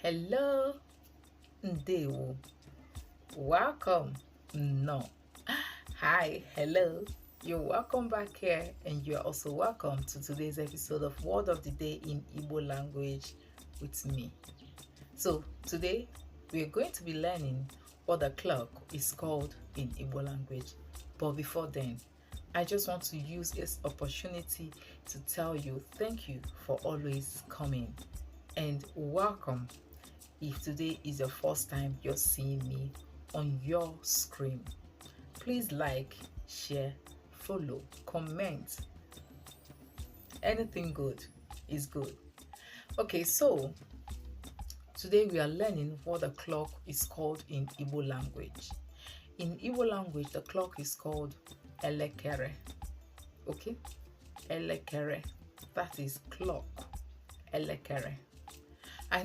Hello, Ndewo. Welcome. No. Hi, hello. You're welcome back here, and you're also welcome to today's episode of Word of the Day in Igbo language with me. So, today we're going to be learning what the clock is called in Igbo language. But before then, I just want to use this opportunity to tell you thank you for always coming and welcome. If today is your first time you're seeing me on your screen, please like, share, follow, comment. Anything good is good. Okay, so today we are learning what the clock is called in Igbo language. In Igbo language, the clock is called elekere. Okay? Elekere. That is clock. Elekere.